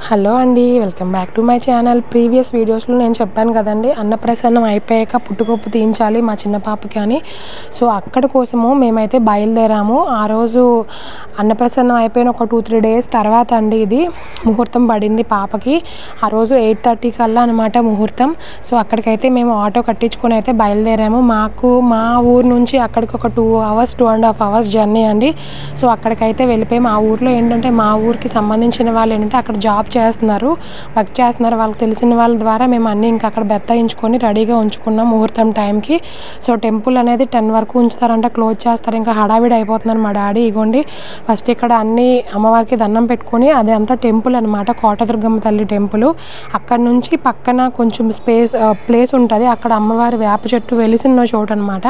Hello అండి, welcome back to my channel. Previous వీడియోస్లో నేను చెప్పాను కదండి, అన్నప్రసన్నం అయిపోయాక పుట్టుకొప్పు తీయించాలి మా చిన్న పాపకి అని. సో అక్కడ కోసము మేమైతే బయలుదేరాము. ఆ రోజు అన్నప్రసన్నం అయిపోయిన ఒక 2-3 డేస్ తర్వాత అండి ఇది ముహూర్తం పడింది పాపకి. ఆ రోజు 8:30 కల్లా అనమాట ముహూర్తం. సో అక్కడికైతే మేము ఆటో కట్టించుకొని అయితే బయలుదేరాము. మా ఊరు నుంచి అక్కడికి ఒక 2 hours 2.5 hours జర్నీ అండి. సో అక్కడికైతే వెళ్ళిపోయాము. ఆ ఊరిలో ఏంటంటే మా ఊరికి సంబంధించిన వాళ్ళు ఏంటంటే అక్కడ వర్క్ చేస్తున్నారు. వాళ్ళకి తెలిసిన వాళ్ళ ద్వారా మేము అన్నీ ఇంకా అక్కడ బెత్తాయించుకొని రెడీగా ఉంచుకున్నాం ముహూర్తం టైంకి. సో టెంపుల్ అనేది 10 వరకు ఉంచుతారంట, క్లోజ్ చేస్తారు. ఇంకా హడావిడి అయిపోతున్నారు మా డాడీ. ఇగోండి ఫస్ట్ ఇక్కడ అన్ని అమ్మవారికి దండం పెట్టుకొని, అది అంతా టెంపుల్ అనమాట, కోటదుర్గమ్మ తల్లి టెంపుల్. అక్కడ నుంచి పక్కన కొంచెం ప్లేస్ ఉంటుంది. అక్కడ అమ్మవారి వేప చెట్టు వెలిసిన చోటు అనమాట.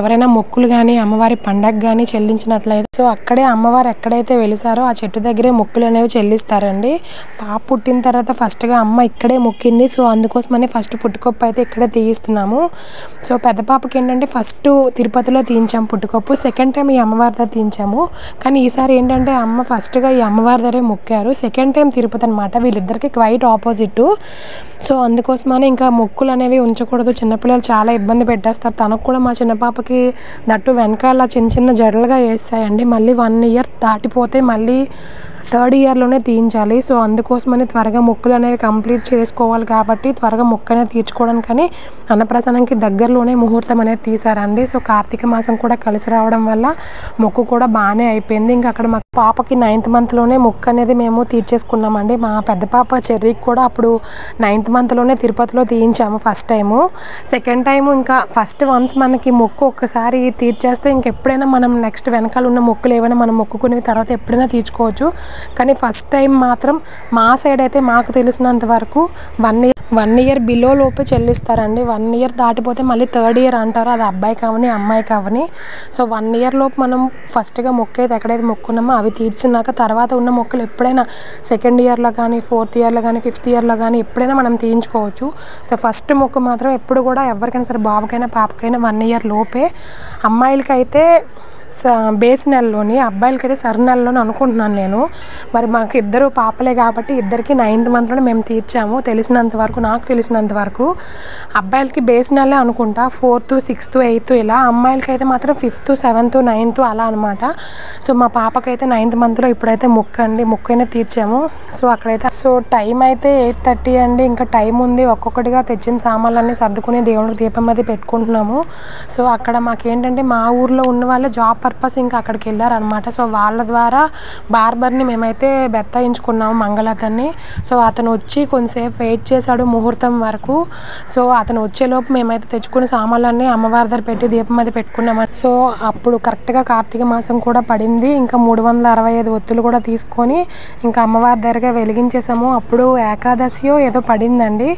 ఎవరైనా మొక్కులు కానీ అమ్మవారి పండగ కానీ చెల్లించినట్లయితే సో అక్కడే అమ్మవారు ఎక్కడైతే వెలిసారో ఆ చెట్టు దగ్గరే మొక్కులు అనేవి చెల్లిస్తారండి. పాప పుట్టిన తర్వాత ఫస్ట్గా అమ్మ ఇక్కడే మొక్కింది. సో అందుకోసమని ఫస్ట్ పుట్టుకొప్పు అయితే ఇక్కడే తీయిస్తున్నాము. సో పెద్ద పాపకి ఏంటంటే ఫస్ట్ తిరుపతిలో తీయించాము పుట్టుకొప్పు, సెకండ్ టైం ఈ అమ్మవారి దగ్గర తీయించాము. కానీ ఈసారి ఏంటంటే అమ్మ ఫస్ట్గా ఈ అమ్మవారి దగ్గరే మొక్కారు, సెకండ్ టైం తిరుపతి అనమాట. వీళ్ళిద్దరికి క్వైట్ ఆపోజిట్. సో అందుకోసమని ఇంకా మొక్కులు అనేవి ఉంచకూడదు, చిన్నపిల్లలు చాలా ఇబ్బంది పెట్టేస్తారు. తనకు కూడా మా చిన్న పాపకి దట్టు వెనకాల చిన్న చిన్న జడలుగా వేస్తాయండి. మళ్ళీ 1 year దాటిపోతే మళ్ళీ 3rd yearలోనే తీయించాలి. సో అందుకోసమని త్వరగా మొక్కులు అనేవి కంప్లీట్ చేసుకోవాలి కాబట్టి త్వరగా మొక్కు అనేది తీర్చుకోవడానికని అన్నప్రసన్నంకి దగ్గరలోనే ముహూర్తం అనేది తీశారండి. సో కార్తీక మాసం కూడా కలిసి రావడం వల్ల మొక్కు కూడా బాగానే అయిపోయింది. ఇంకా అక్కడ మా పాపకి 9th monthలోనే మొక్కు అనేది మేము తీర్చేసుకున్నామండి. మా పెద్ద పాప చెర్రీకి కూడా అప్పుడు 9th monthలోనే తిరుపతిలో తీయించాము ఫస్ట్ టైము. సెకండ్ టైము ఇంకా ఫస్ట్ వన్స్ మనకి మొక్కు ఒక్కసారి తీర్చేస్తే ఇంకెప్పుడైనా మనం నెక్స్ట్ వెనకాల ఉన్న మొక్కులు ఏమైనా మనం మొక్కుకునేవి తర్వాత ఎప్పుడైనా తీర్చుకోవచ్చు. కానీ ఫస్ట్ టైం మాత్రం మా సైడ్ అయితే మాకు తెలిసినంత వరకు 1 year బిలో లోపే చెల్లిస్తారండి. 1 year దాటిపోతే మళ్ళీ 3rd year అంటారు, అది అబ్బాయి కావని అమ్మాయి కావని. సో 1 year లోపు మనం ఫస్ట్గా మొక్కు అయితే ఎక్కడైతే మొక్కున్నామో అవి తీర్చినాక తర్వాత ఉన్న మొక్కులు ఎప్పుడైనా 2nd yearలో కానీ 4th yearలో కానీ 5th yearలో కానీ ఎప్పుడైనా మనం తీయించుకోవచ్చు. సో ఫస్ట్ మొక్కు మాత్రం ఎప్పుడు కూడా ఎవరికైనా సరే బాబుకైనా పాపకైనా 1 year లోపే. అమ్మాయిలకైతే బేస్ నెలలోని, అబ్బాయిలకైతే సరి నెలలోని అనుకుంటున్నాను నేను. మరి మాకు ఇద్దరు పాపలే కాబట్టి ఇద్దరికి 9th monthలోనే మేము తీర్చాము. నాకు తెలిసినంత వరకు అబ్బాయిలకి బేస్ నెలలే అనుకుంటా, 4th 6th 8th ఇలా. అమ్మాయిలకైతే మాత్రం 5th 7th 9th అలా అనమాట. సో మా పాపకైతే 9th monthలో ఇప్పుడైతే మొక్కు అయినా తీర్చాము. సో అక్కడైతే టైం అయితే 8:30 అండి. ఇంకా టైం ఉంది. ఒక్కొక్కటిగా తెచ్చిన సామాన్లన్నీ సర్దుకుని దేవుడికి దీపం అది పెట్టుకుంటున్నాము. సో అక్కడ మాకేంటంటే మా ఊర్లో ఉన్న వాళ్ళే జాబ్ పర్పస్ ఇంకా అక్కడికి వెళ్ళారనమాట. సో వాళ్ళ ద్వారా బార్బర్ని మేమైతే బెత్తాయించుకున్నాము, మంగళతని. సో అతను వచ్చి కొంతసేపు వెయిట్ చేశాడు ముహూర్తం వరకు. సో అతను వచ్చేలోపు మేమైతే తెచ్చుకున్న సామాన్లన్నీ అమ్మవారి దగ్గర పెట్టి దీపం అది పెట్టుకున్నాము. సో అప్పుడు కరెక్ట్గా కార్తీక మాసం కూడా పడింది. ఇంకా 365 ఒత్తులు కూడా తీసుకొని ఇంకా అమ్మవారి దగ్గరగా వెలిగించేసాము. అప్పుడు ఏకాదశియో ఏదో పడిందండి.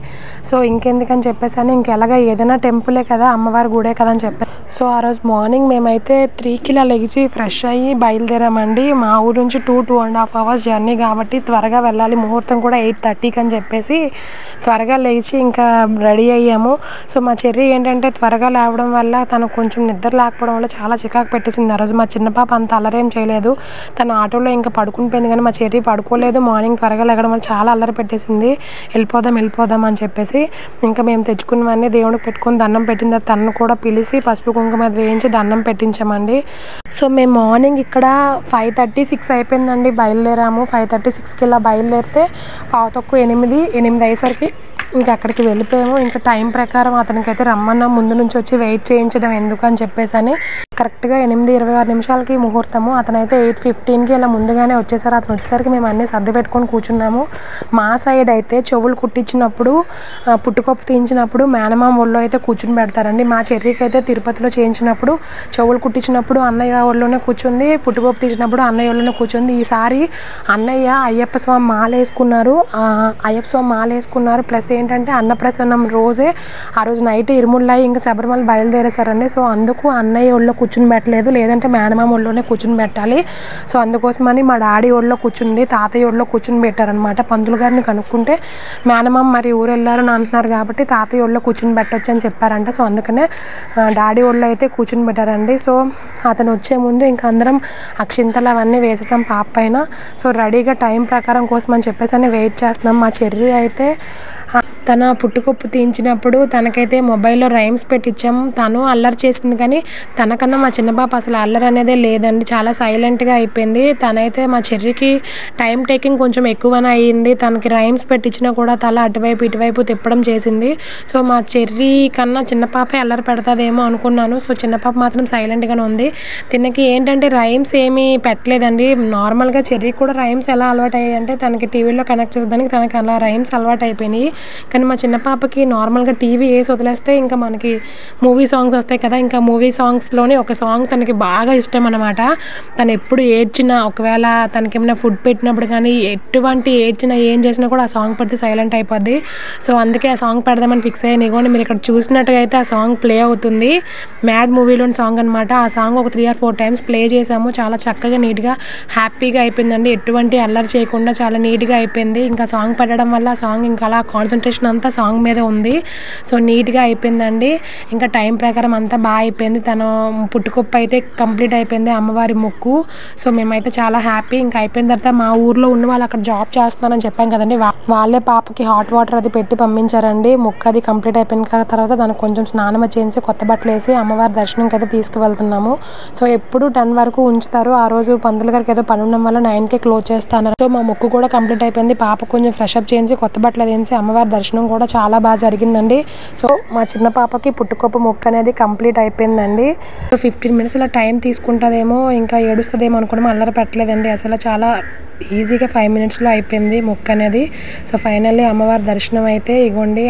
సో ఇంకెందుకని చెప్పేసాను, ఇంకెలాగా ఏదైనా టెంపులే కదా, అమ్మవారి గుడే కదా అని చెప్పాను. సో ఆ రోజు మార్నింగ్ మేమైతే 3కి ఇలా లెగిచి ఫ్రెష్ అయ్యి బయలుదేరామండి. మా ఊరు నుంచి 2.5 hours జర్నీ కాబట్టి త్వరగా వెళ్ళాలి. ముహూర్తం కూడా 8:30కి అని చెప్పేసి త్వరగా లేచి ఇంకా రెడీ అయ్యాము. సో మా చెర్రీ ఏంటంటే త్వరగా లేవడం వల్ల తనకు కొంచెం నిద్ర లేకపోవడం వల్ల చాలా చికాకు పెట్టేసింది ఆ రోజు. మా చిన్న పాప అంత అల్లరేం చేయలేదు, తన ఆటోలో ఇంకా పడుకునిపోయింది. కానీ మా చెర్రీ పడుకోలేదు. మార్నింగ్ త్వరగా లేగడం వల్ల చాలా అల్లరి పెట్టేసింది. వెళ్ళిపోదాం అని చెప్పేసి ఇంకా మేము తెచ్చుకున్నవన్నీ దేవుడికి పెట్టుకొని దండం పెట్టిన తర్వాత తనను కూడా పిలిచి పసుపు కుంకుమ వేయించి దండం పెట్టించామండి. సో మేము మార్నింగ్ ఇక్కడ 5:30 6 అయిపోయిందండి బయలుదేరాము. 5:30 6కి ఇలా బయలుదేరితే 8 అయ్యేసరికి ఇంకా అక్కడికి వెళ్ళిపోయాము. ఇంకా టైం ప్రకారం అతనికైతే రమ్మన్నా, ముందు నుంచి వచ్చి వెయిట్ చేయించడం ఎందుకు అని చెప్పేసి అని కరెక్ట్గా 8:26 ముహూర్తము. అతనైతే 8:15కి ఇలా ముందుగానే వచ్చేసారు. అతను వచ్చేసరికి మేము అన్నీ సర్ది పెట్టుకొని కూర్చున్నాము. మా సైడ్ అయితే చెవులు కుట్టించినప్పుడు, పుట్టుకొప్పు తీయించినప్పుడు మేనమామ ఒళ్ళో అయితే కూర్చుని పెడతారండి. మా చెర్రీకి అయితే తిరుపతిలో చేయించినప్పుడు చెవులు కుట్టించినప్పుడు అన్నయ్య ఒళ్ళోనే కూర్చుంది, పుట్టుకొప్పు తీసినప్పుడు అన్నయ్య ఒళ్ళోనే కూర్చుంది. ఈసారి అన్నయ్య అయ్యప్ప స్వామి మాల వేసుకున్నారు. ప్లస్ ఏంటంటే అన్నప్రసన్నం రోజే ఆ రోజు నైట్ ఇరుముళ్ళై ఇంకా శబరిమల బయలుదేరేశారండి. సో అందుకు అన్నయ్య ఒళ్ళో కూర్చుని పెట్టలేదు, లేదంటే మేనమామ ఒళ్ళోనే కూర్చుని పెట్టాలి. సో అందుకోసమని మా డాడీ ఒళ్ళో కూర్చుంది, తాతయ్య ఒళ్ళో కూర్చుని పెట్టారనమాట. పంతులు గారిని కనుక్కుంటే మేనమామ మరి ఊరు వెళ్ళారు అని అంటున్నారు కాబట్టి తాతయ్య ఒళ్ళో కూర్చుని పెట్టొచ్చు అని చెప్పారంట. సో అందుకనే డాడీ ఒళ్ళో అయితే కూర్చుని పెట్టారండి. సో అతను వచ్చే ముందు ఇంకా అందరం అక్షింతలు అవన్నీ వేసేసాం పాప పైన. సో రెడీగా టైం ప్రకారం కోసం అని చెప్పేసి అని వెయిట్ చేస్తున్నాం. మా చెర్రీ అయితే తన పుట్టుకొప్పు తీయించినప్పుడు తనకైతే మొబైల్లో రైమ్స్ పెట్టించాం. తను అల్లరి చేసింది, కానీ తనకన్నా మా చిన్న పాప అసలు అల్లరి అనేదే లేదండి, చాలా సైలెంట్గా అయిపోయింది. తనైతే మా చెర్రీకి టైం టేకింగ్ కొంచెం ఎక్కువనే అయ్యింది. తనకి రైమ్స్ పెట్టించినా కూడా తల అటువైపు ఇటువైపు తిప్పడం చేసింది. సో మా చెర్రీ కన్నా చిన్న పాపే అల్లరి పెడతాదేమో అనుకున్నాను. సో చిన్న పాప మాత్రం సైలెంట్గానే ఉంది. తినకి ఏంటంటే రైమ్స్ ఏమీ పెట్టలేదండి. నార్మల్గా చెర్రీకి కూడా రైమ్స్ ఎలా అలవాటు అయ్యాయి అంటే తనకి టీవీలో కనెక్ట్ చేసేదానికి తనకి అలా రైమ్స్ అలవాటు అయిపోయినాయి. కానీ మా చిన్న పాపకి నార్మల్గా టీవీ వేసి వదిలేస్తే ఇంకా మనకి మూవీ సాంగ్స్ వస్తాయి కదా, ఇంకా మూవీ సాంగ్స్లోనే ఒక సాంగ్ తనకి బాగా ఇష్టం అనమాట. తను ఎప్పుడు ఏడ్చినా, ఒకవేళ తనకి ఏమైనా ఫుడ్ పెట్టినప్పుడు కానీ ఎటువంటి ఏడ్చినా ఏం చేసినా కూడా ఆ సాంగ్ పెడితే సైలెంట్ అయిపోద్ది. సో అందుకే ఆ సాంగ్ పెడదామని ఫిక్స్ అయ్యాను. ఇగోండి మీరు ఇక్కడ చూసినట్టుగా అయితే ఆ సాంగ్ ప్లే అవుతుంది. మ్యాడ్ మూవీలోని సాంగ్ అనమాట. ఆ సాంగ్ ఒక 3 or 4 times ప్లే చేసాము. చాలా చక్కగా నీట్గా హ్యాపీగా అయిపోయిందండి. ఎటువంటి అల్లరి చేయకుండా చాలా నీట్గా అయిపోయింది. ఇంకా సాంగ్ పెట్టడం వల్ల ఆ సాంగ్ ఇంకా అలా కాన్సన్ట్రేషన్ అంతా సాంగ్ మీద ఉంది. సో నీట్గా అయిపోయిందండి. ఇంకా టైం ప్రకారం అంతా బాగా అయిపోయింది. తను పుట్టుకొప్పు అయితే కంప్లీట్ అయిపోయింది, అమ్మవారి మొక్కు. సో మేమైతే చాలా హ్యాపీ. ఇంకా అయిపోయిన తర్వాత మా ఊర్లో ఉన్న వాళ్ళు అక్కడ జాబ్ చేస్తున్నారని చెప్పాం కదండి, వాళ్ళే పాపకి హాట్ వాటర్ అది పెట్టి పంపించారండి. మొక్కు అది కంప్లీట్ అయిపోయిన తర్వాత తనకు కొంచెం స్నానం చేసి కొత్త బట్టలు వేసి అమ్మవారి దర్శనంకి అయితే తీసుకువెళ్తున్నాము. సో ఎప్పుడు 10 వరకు ఉంచుతారు. ఆ రోజు పంతులు గారికి ఏదో పని ఉండడం వల్ల 9కే క్లోజ్ చేస్తున్నారు. సో మా మొక్కు కూడా కంప్లీట్ అయిపోయింది. పాప కొంచెం ఫ్రెష్ అప్ చేసి కొత్త బట్టలు వేసి అమ్మవారి దర్శనం కూడా చాలా బాగా జరిగిందండి. సో మా చిన్న పాపకి పుట్టుకొప్పు మొక్కు అనేది కంప్లీట్ అయిపోయిందండి. సో 15 minutes ఇలా టైం తీసుకుంటుందేమో, ఇంకా ఏడుస్తుందేమో అనుకోవడం, అల్లరి పెట్టలేదండి అసలు. చాలా ఈజీగా 5 minutesలో అయిపోయింది మొక్కు అనేది. సో ఫైనల్లీ అమ్మవారి దర్శనం అయితే ఇగోండి.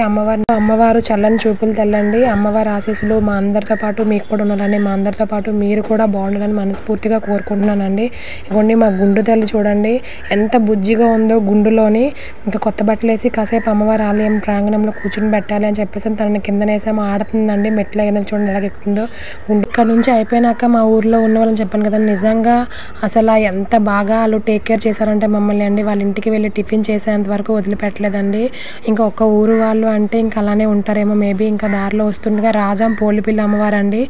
అమ్మవారు చల్లని చూపులు తెల్లండి. అమ్మవారి ఆశీస్సులు మా అందరితో పాటు మీకు కూడా ఉండాలని, మా అందరితో పాటు మీరు కూడా బాగుండాలని మనస్ఫూర్తిగా కోరుకుంటున్నానండి. ఇగోండి మా గుండు తల్లి చూడండి ఎంత బుజ్జిగా ఉందో గుండులోని. ఇంకా కొత్త బట్టలు వేసి కాసేపు అమ్మవారి ఆలయం ప్రాంగణంలో కూర్చుని పెట్టాలి అని చెప్పేసి తనని కిందనేసాము. ఆడుతుందండి, మెట్లు అయినది చూడండి ఎలాగ ఎక్కుతుందో. ఇక్కడ నుంచి అయిపోయినాక మా ఊర్లో ఉన్న వాళ్ళని చెప్పాను కదా, నిజంగా అసలు ఎంత బాగా వాళ్ళు టేక్ కేర్ చేశారంటే మమ్మల్ని అండి. వాళ్ళ ఇంటికి వెళ్ళి టిఫిన్ చేసేంత వరకు వదిలిపెట్టలేదండి. ఇంకా ఒక్క ఊరు వాళ్ళు అంటే ఇంకా అలానే ఉంటారేమో మేబీ. ఇంకా దారిలో వస్తుండగా రాజాం పోలిపిల్లి అమ్మవారు అండి,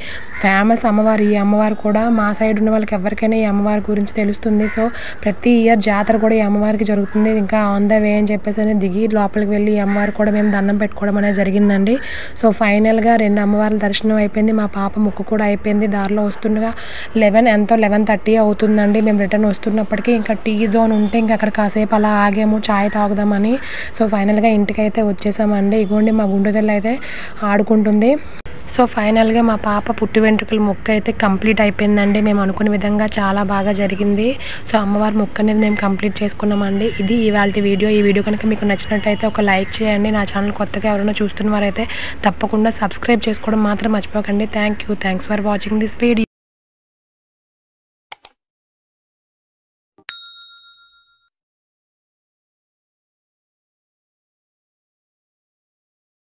ఫేమస్ అమ్మవారు. ఈ అమ్మవారు కూడా మా సైడ్ ఉన్న వాళ్ళకి ఎవరికైనా ఈ అమ్మవారి గురించి తెలుస్తుంది. సో ప్రతి ఇయర్ జాతర కూడా ఈ అమ్మవారికి జరుగుతుంది. ఇంకా ఆన్ ద వే అని చెప్పేసి అని దిగి లోపలికి వెళ్ళి ఈ అమ్మవారు కూడా మేము దండం పెట్టుకోవడం అనేది జరిగిందండి. సో ఫైనల్గా 2 అమ్మవార్ల దర్శనం అయిపోయింది. మా పాప మొక్కు కూడా అయిపోయింది. దారిలో వస్తుండగా 11:30 అవుతుందండి. మేము రిటర్న్ వస్తున్నప్పటికీ ఇంకా టీ జోన్ ఉంటే ఇంకా అక్కడ కాసేపు అలా ఆగాము చాయ్ తాగుదామని. సో ఫైనల్గా ఇంటికి అయితే వచ్చేసామండి. ఇగోండి మా గుండు తల్లి అయితే ఆడుకుంటుంది. సో ఫైనల్గా మా పాప పుట్టు వెంట్రుకల మొక్కు అయితే కంప్లీట్ అయిపోయిందండి. మేము అనుకునే విధంగా చాలా బాగా జరిగింది. సో అమ్మవారి మొక్కు అనేది మేము కంప్లీట్ చేసుకున్నామండి. ఇది ఇవాల్టి వీడియో. ఈ వీడియో కనుక మీకు నచ్చినట్టయితే ఒక లైక్ చేయండి. నా ఛానల్ కొత్తగా ఎవరైనా చూస్తున్న వారైతే తప్పకుండా సబ్స్క్రైబ్ చేసుకోవడం మాత్రం మర్చిపోకండి. Thanks for watching this video.